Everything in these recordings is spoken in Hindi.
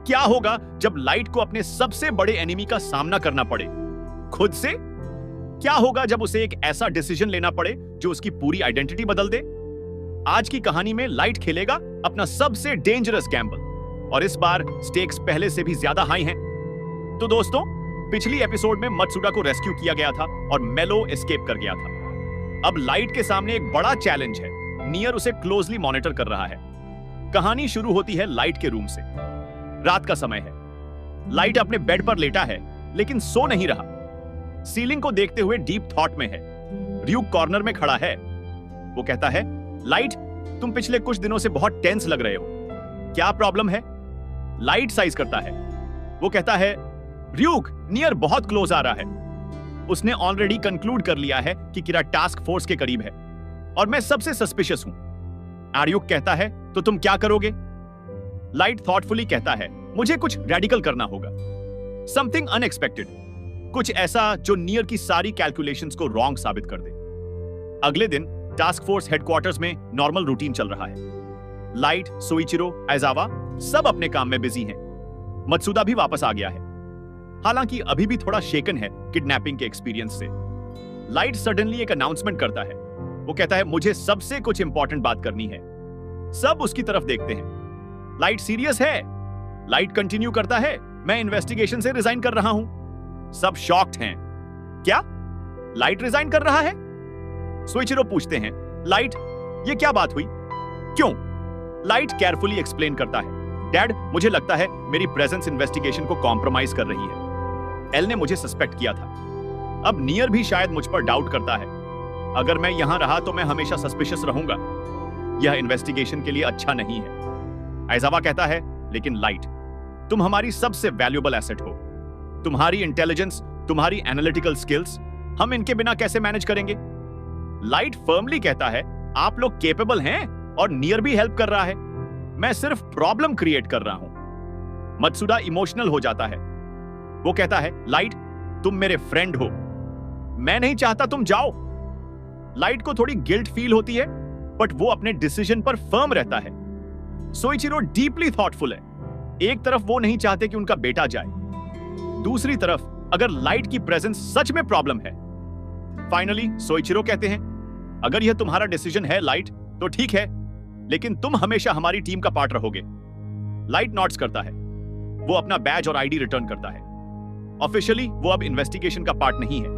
क्या होगा जब लाइट को अपने सबसे बड़े एनिमी का सामना करना पड़े? खुद से? क्या होगा जब उसे एक ऐसा डिसीजन लेना पड़े जो उसकी पूरी आइडेंटिटी बदल दे? आज की कहानी में लाइट खेलेगा अपना सबसे डेंजरस गैम्बल, और इस बार स्टेक्स पहले से भी ज्यादा हाई हैं। तो दोस्तों, पिछली एपिसोड में मत्सुदा को रेस्क्यू किया गया था और मेलो एस्केप कर गया था। अब लाइट के सामने एक बड़ा चैलेंज है। नियर उसे क्लोजली मॉनिटर कर रहा है। कहानी शुरू होती है लाइट के रूम से। रात का समय है। लाइट अपने बेड पर लेटा है, लेकिन सो नहीं रहा। सीलिंग को देखते हुए डीप थॉट में है। र्यूक कॉर्नर में खड़ा है। वो कहता है, लाइट, तुम पिछले कुछ दिनों से बहुत टेंस लग रहे हो। क्या प्रॉब्लम है? लाइट साइज करता है। वो कहता है, र्यूक, नियर बहुत क्लोज आ रहा है। उसने ऑलरेडी कंक्लूड कर लिया है कि किरा टास्क फोर्स के करीब है और मैं सबसे सस्पिशियस हूं। आर्युक कहता है, तो तुम क्या करोगे? लाइट थॉटफुली कहता है, मुझे कुछ रेडिकल करना होगा। समथिंग अनएक्सपेक्टेड, कुछ ऐसा जो नियर की सारी कैलकुलेशंस को रॉन्ग साबित कर दे। अगले दिन टास्क फोर्स हेडक्वार्टर्स में नॉर्मल रूटीन चल रहा है। लाइट, सोइचिरो, आइजावा सब अपने काम में बिजी हैं। मत्सुदा भी वापस आ गया है, हालांकि अभी भी थोड़ा शेकन है किडनैपिंग के एक्सपीरियंस से। लाइट सडनली एक अनाउंसमेंट करता है। वो कहता है, मुझे सबसे कुछ इंपॉर्टेंट बात करनी है। सब उसकी तरफ देखते हैं। लाइट सीरियस है? लाइट कंटिन्यू करता है, मैं इन्वेस्टिगेशन से रिजाइन कर रहा हूं। सब शॉक्ड हैं। क्या? लाइट रिजाइन कर रहा है? सोइचिरो पूछते हैं, लाइट, ये क्या बात हुई? क्यों? लाइट केयरफुली एक्सप्लेन करता है, डैड, मुझे लगता है मेरी प्रेजेंस इन्वेस्टिगेशन को कॉम्प्रोमाइज कर रही है। एल ने मुझे सस्पेक्ट किया था। अब नियर भी शायद मुझ पर डाउट करता है। अगर मैं यहां रहा तो मैं हमेशा सस्पिशियस रहूंगा। यह इन्वेस्टिगेशन के लिए अच्छा नहीं है। आइजावा कहता है, लेकिन लाइट, तुम हमारी सबसे वैल्यूएबल एसेट हो। तुम्हारी इंटेलिजेंस, तुम्हारी एनालिटिकल स्किल्स, हम इनके बिना कैसे मैनेज करेंगे? लाइट फर्मली कहता है, आप लोग केपेबल हैं और नियर भी हेल्प कर रहा है। मैं सिर्फ प्रॉब्लम क्रिएट कर रहा हूं। मत्सुदा इमोशनल हो जाता है। वो कहता है, लाइट, तुम मेरे फ्रेंड हो। मैं नहीं चाहता तुम जाओ। लाइट को थोड़ी गिल्ट फील होती है, बट वो अपने डिसीजन पर फर्म रहता है। सोइचिरो डीपली थॉटफुल है। एक तरफ वो नहीं चाहते कि उनका बेटा जाए, दूसरी तरफ अगर लाइट की प्रेजेंस सच में प्रॉब्लम है। फाइनली सोइचिरो कहते हैं, अगर यह तुम्हारा डिसीजन है लाइट, तो ठीक है, लेकिन तुम हमेशा हमारी टीम का पार्ट रहोगे। लाइट नॉट्स करता है। वो अपना बैज और आईडी रिटर्न करता है। ऑफिशियली वो अब इन्वेस्टिगेशन का पार्ट नहीं है,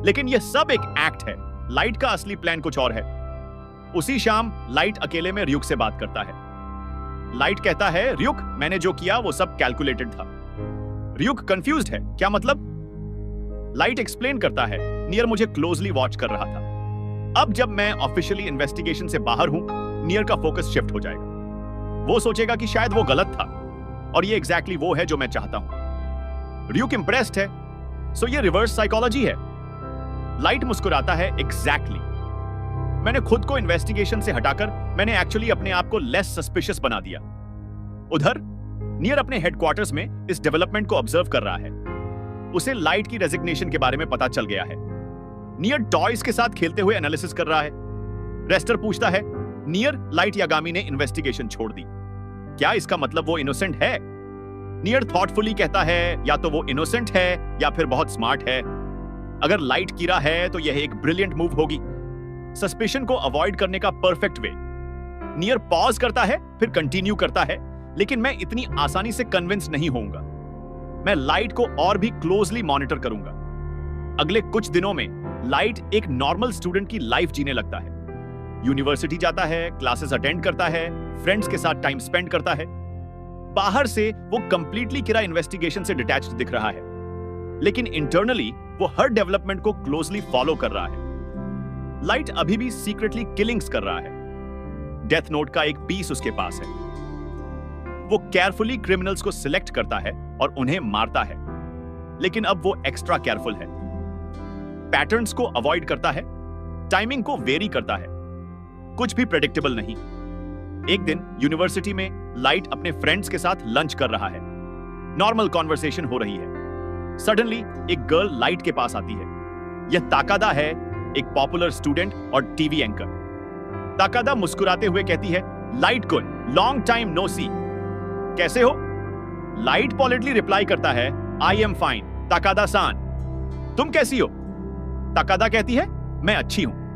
लेकिन यह सब एक एक्ट है। लाइट का असली प्लान कुछ और है। उसी शाम लाइट अकेले में र्यूक से बात करता है। लाइट कहता है, र्यूक, मैंने जो किया वो सब कैलकुलेटेड था। र्यूक कंफ्यूज्ड है, क्या मतलब? लाइट एक्सप्लेन करता है, नियर मुझे क्लोजली वॉच कर रहा था। अब जब मैं ऑफिशियली इन्वेस्टिगेशन से बाहर हूं, नियर का फोकस शिफ्ट हो जाएगा। वो सोचेगा कि शायद वो गलत था, और ये एग्जैक्टली वो है जो मैं चाहता हूं। र्यूक इंप्रेस्ड है, सो ये रिवर्स साइकोलॉजी है। लाइट मुस्कुराता है, एग्जैक्टली। मैंने खुद को इन्वेस्टिगेशन से हटाकर मैंने एक्चुअली अपने आप को लेस सस्पिशियस बना दिया। उधर नियर अपने हेडक्वार्टर्स में इस डेवलपमेंट को ऑब्जर्व कर रहा है। उसे लाइट की रेजिग्नेशन के बारे में पता चल गया है। नियर टॉयज के साथ खेलते हुए एनालिसिस कर रहा है। रेस्टर पूछता है, नियर, लाइट यागामी ने इन्वेस्टिगेशन छोड़ दी, क्या इसका मतलब वो इनोसेंट है? नियर थॉटफुली कहता है, या तो वो इनोसेंट है या फिर बहुत स्मार्ट है। अगर लाइट कीरा है तो यह एक ब्रिलियंट मूव होगी, सस्पिशन को अवॉइड करने का परफेक्ट वे। नियर पॉज करता है, फिर कंटिन्यू करता है, लेकिन मैं इतनी आसानी से कन्विंस नहीं होऊंगा। मैं लाइट को और भी क्लोजली मॉनिटर करूंगा। अगले कुछ दिनों में लाइट एक नॉर्मल स्टूडेंट की लाइफ जीने लगता है। यूनिवर्सिटी जाता है, क्लासेस अटेंड करता है, फ्रेंड्स के साथ टाइम स्पेंड करता है। बाहर से वो कंप्लीटली किरा इन्वेस्टिगेशन से डिटैच्ड दिख रहा है, लेकिन इंटरनली वो हर डेवलपमेंट को क्लोजली फॉलो कर रहा है। लाइट अभी भी सीक्रेटली किलिंग्स कर रहा है। डेथ नोट का एक पीस उसके पास है। वो केयरफुली क्रिमिनल्स को सिलेक्ट करता है और उन्हें मारता है, लेकिन अब वो एक्स्ट्रा केयरफुल है। पैटर्न्स को अवॉइड करता है, टाइमिंग को वेरी करता है, कुछ भी प्रेडिक्टेबल नहीं। एक दिन यूनिवर्सिटी में लाइट अपने फ्रेंड्स के साथ लंच कर रहा है। नॉर्मल कॉन्वर्सेशन हो रही है। सडनली एक गर्ल लाइट के पास आती है। यह ताकादा है, एक पॉपुलर स्टूडेंट और टीवी एंकर। ताकादा मुस्कुराते हुए कहती है, लाइट कुन, लॉन्ग टाइम नो सी। कैसे हो? लाइट पॉलिटली रिप्लाई करता है, आई एम फाइन, ताकादा-सान। तुम कैसी हो? ताकादा कहती है, मैं अच्छी हूं।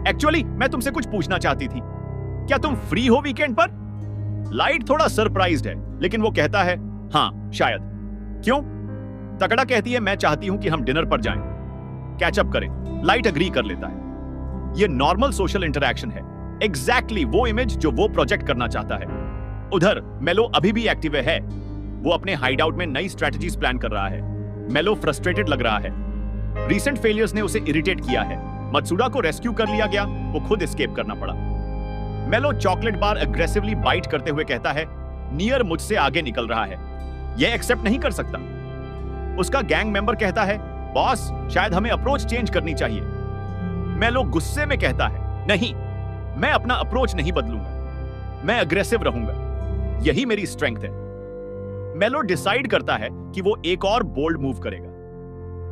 एक्चुअली मैं तुमसे कुछ पूछना चाहती थी, क्या तुम फ्री हो वीकेंड पर? लाइट थोड़ा सरप्राइज्ड है, लेकिन वो कहता है, हाँ शायद। क्यों? ताकादा कहती है, मैं चाहती हूं कि हम डिनर पर जाएं, कैचअप करें। लाइट अग्री कर लेता है। ये नॉर्मल सोशल इंटरैक्शन है, एग्जैक्टली वो इमेज जो वो प्रोजेक्ट करना चाहता है। उधर मेलो अभी भी एक्टिव है। वो अपने हाइड आउट में नई स्ट्रेटजीज प्लान कर रहा है। मेलो फ्रस्ट्रेटेड लग रहा है। रीसेंट फेलियर्स ने उसे इरिटेट किया है। मत्सुदा को रेस्क्यू कर लिया गया, वो खुद एस्केप करना पड़ा। मेलो चॉकलेट बार अग्रेसिवली बाइट करते हुए कहता है, नियर मुझसे आगे निकल रहा है, यह एक्सेप्ट नहीं कर सकता। उसका गैंग मेंबर कहता है, बॉस शायद हमें अप्रोच चेंज करनी चाहिए। मेलो गुस्से में कहता है, नहीं, मैं अपना अप्रोच नहीं बदलूंगा, मैं अग्रेसिव रहूंगा, यही मेरी स्ट्रेंथ है। मेलो डिसाइड करता है कि वो एक और बोल्ड मूव करेगा,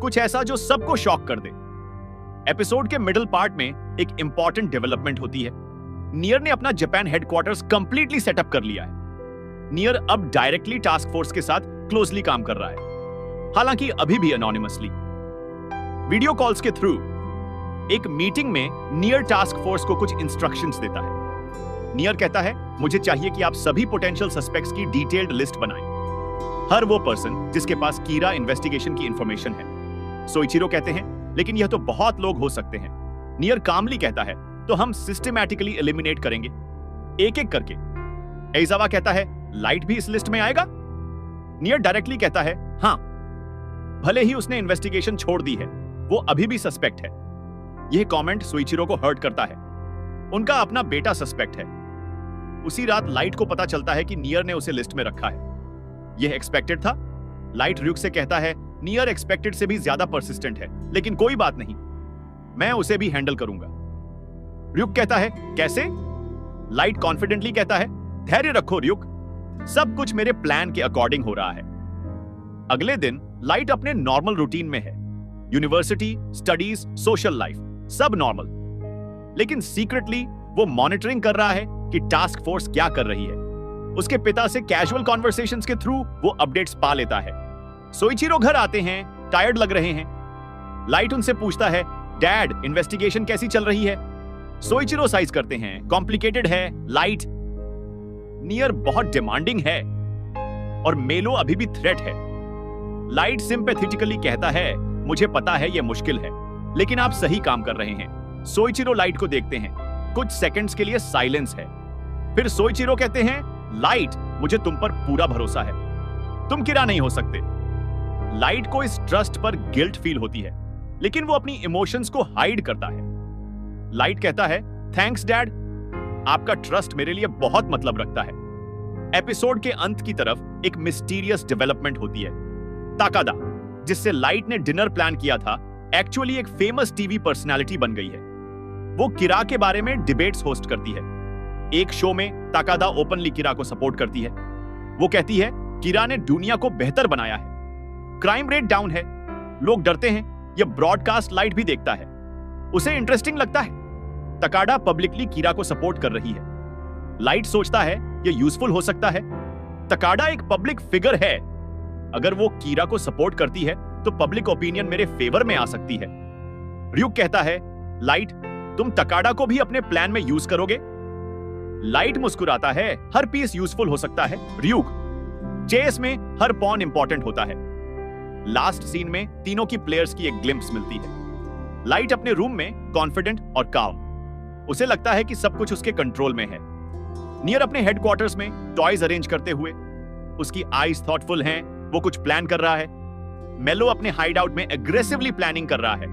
कुछ ऐसा जो सबको शॉक कर दे। एपिसोड के मिडिल पार्ट में एक इंपॉर्टेंट डेवलपमेंट होती है। नियर ने अपना जापान हेडक्वार्टर्स कंप्लीटली सेटअप कर लिया है। नियर अब डायरेक्टली टास्क फोर्स के साथ क्लोजली काम कर रहा है, हालांकि अभी भी एनोनिमसली। वीडियो कॉल्स के थ्रू एक मीटिंग में नियर टास्क फोर्स को कुछ इंस्ट्रक्शंस देता है। नियर कहता है, मुझे चाहिए कि आप सभी पोटेंशियल सस्पेक्ट्स की डिटेल्ड लिस्ट बनाएं, हर वो पर्सन जिसके पास कीरा इन्वेस्टिगेशन की इंफॉर्मेशन है। सोइचिरो कहते हैं, लेकिन यह तो बहुत लोग हो सकते हैं। नियर कामली कहता है, तो हम सिस्टमैटिकली एलिमिनेट करेंगे, एक एक करके। एइजावा कहता है, लाइट भी इस लिस्ट में आएगा? नियर डायरेक्टली कहता है, हां, भले ही उसने इन्वेस्टिगेशन छोड़ दी है, वो अभी भी सस्पेक्ट है। यह कमेंट सोइचिरो को हर्ट करता है। उनका अपना बेटा सस्पेक्ट है। उसी रात लाइट को पता चलता है कि नियर ने उसे लिस्ट में रखा है। यह एक्सपेक्टेड था। लाइट र्यूक से कहता है, नियर एक्सपेक्टेड से भी ज्यादा परसिस्टेंट है, लेकिन कोई बात नहीं, मैं उसे भी हैंडल करूंगा। र्यूक कहता है, कैसे? लाइट कॉन्फिडेंटली कहता है, धैर्य रखो र्यूक, सब कुछ मेरे प्लान के अकॉर्डिंग हो रहा है। अगले दिन लाइट अपने नॉर्मल रूटीन में है। यूनिवर्सिटी, स्टडीज, सोशल लाइफ, सब नॉर्मल। लेकिन सीक्रेटली वो मॉनिटरिंग कर रहा है कि टास्क फोर्स क्या कर रही है। उसके पिता से कैजुअल कॉन्वर्सेशंस के थ्रू वो अपडेट्स पा लेता है। सोइचिरो घर आते हैं, टायर्ड लग रहे हैं। लाइट उनसे पूछता है, डैड, इन्वेस्टिगेशन कैसी चल रही है? सोइचिरो साइज करते हैं, कॉम्प्लिकेटेड है लाइट। नियर बहुत डिमांडिंग है और मेलो अभी भी थ्रेट है। लाइट सिंपैथेटिकली कहता है, मुझे पता है यह मुश्किल है, लेकिन आप सही काम कर रहे हैं। सोइचिरो लाइट को देखते हैं, कुछ सेकंड्स के लिए साइलेंस है। फिर सोइचिरो कहते हैं, लाइट, मुझे तुम पर पूरा भरोसा है, तुम कीरा नहीं हो सकते। लाइट को इस ट्रस्ट पर गिल्ट फील होती है, लेकिन वो अपनी इमोशंस को हाइड करता है। लाइट कहता है, थैंक्स डैड, आपका ट्रस्ट मेरे लिए बहुत मतलब रखता है। एपिसोड के अंत की तरफ एक मिस्टीरियस डेवलपमेंट होती है। ताकादा, जिससे लाइट ने डिनर प्लान किया था, एक्चुअली एक फेमस टीवी पर्सनालिटी बन गई है। वो कीरा के बारे में डिबेट्स होस्ट करती है। एक शो में ताकादा ओपनली कीरा को सपोर्ट करती है। वो कहती है, कीरा ने दुनिया को बेहतर बनाया है, क्राइम रेट डाउन है, लोग डरते हैं। यह ब्रॉडकास्ट लाइट भी देखता है, उसे इंटरेस्टिंग लगता है। ताकादा पब्लिकली कीरा को सपोर्ट कर रही है। लाइट सोचता है यह यूजफुल हो सकता है। ताकादा एक पब्लिक फिगर है, अगर वो कीरा को सपोर्ट करती है तो पब्लिक ओपिनियन मेरे फेवर में आ सकती है। र्यूक कहता है, लाइट, तुम ताकादा को भी अपने प्लान में यूज करोगे? लाइट मुस्कुराता है, हर पीस यूजफुल हो सकता है। र्यूक, चेस में हर पॉन इंपॉर्टेंट होता है। लास्ट सीन में तीनों की प्लेयर्स की एक ग्लिम्प्स मिलती है। लाइट अपने रूम में कॉन्फिडेंट और काम, उसे लगता है कि सब कुछ उसके कंट्रोल में है। नियर अपने हेडक्वार्टर्स में टॉयज अरेंज करते हुए, उसकी आईज थॉटफुल हैं, वो कुछ प्लान कर रहा है। मेलो अपने हाइड आउट में एग्रेसिवली प्लानिंग कर रहा है।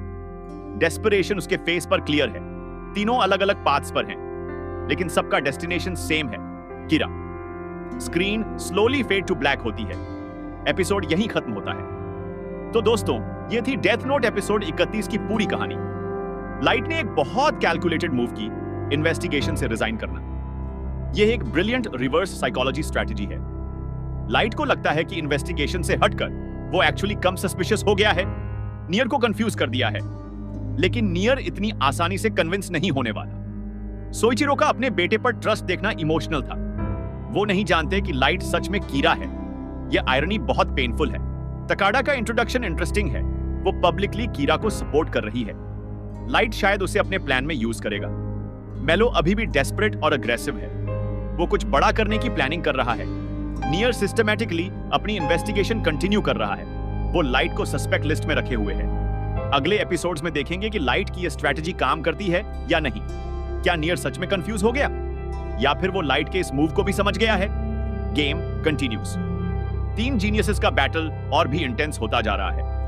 डेस्परेशन उसके फेस पर क्लियर है। तीनों अलग अलग पाथ्स पर हैं, लेकिन सबका डेस्टिनेशन सेम है, कीरा। Screen slowly fade to black होती है। एपिसोड यहीं खत्म होता है। तो दोस्तों, ये थी डेथ नोट एपिसोड 31 की पूरी कहानी। लाइट ने एक बहुत कैलकुलेटेड मूव की, इन्वेस्टिगेशन से रिजाइन करना। यह एक ब्रिलियंट रिवर्स साइकोलॉजी स्ट्रेटजी है। लाइट को लगता है कि इन्वेस्टिगेशन से हटकर वो एक्चुअली कम सस्पिशियस हो गया है, नियर को कंफ्यूज कर दिया है। लेकिन नियर इतनी आसानी से कन्विंस नहीं होने वाला। सोइचिरो का अपने बेटे पर ट्रस्ट देखना इमोशनल था। वो नहीं जानते कि लाइट सच में कीरा है यह आयरनी बहुत पेनफुल है। तकाडा का इंट्रोडक्शन इंटरेस्टिंग है। वो पब्लिकली कीरा को सपोर्ट कर रही है। लाइट शायद उसे अपने प्लान में यूज करेगा। मेलो अभी भी डेस्परेट और अग्रेसिव है। वो कुछ बड़ा करने की प्लानिंग कर रहा है। नियर सिस्टमैटिकली अपनी इन्वेस्टिगेशन कंटिन्यू कर रहा है। वो लाइट को सस्पेक्ट लिस्ट में रखे हुए है। अगले एपिसोड्स में देखेंगे कि लाइट की यह स्ट्रैटेजी काम करती है या नहीं। क्या नियर सच में कंफ्यूज हो गया या फिर वो लाइट के इस मूव को भी समझ गया है? Game continues. 3 जीनियसेस का बैटल और भी इंटेंस होता जा रहा है।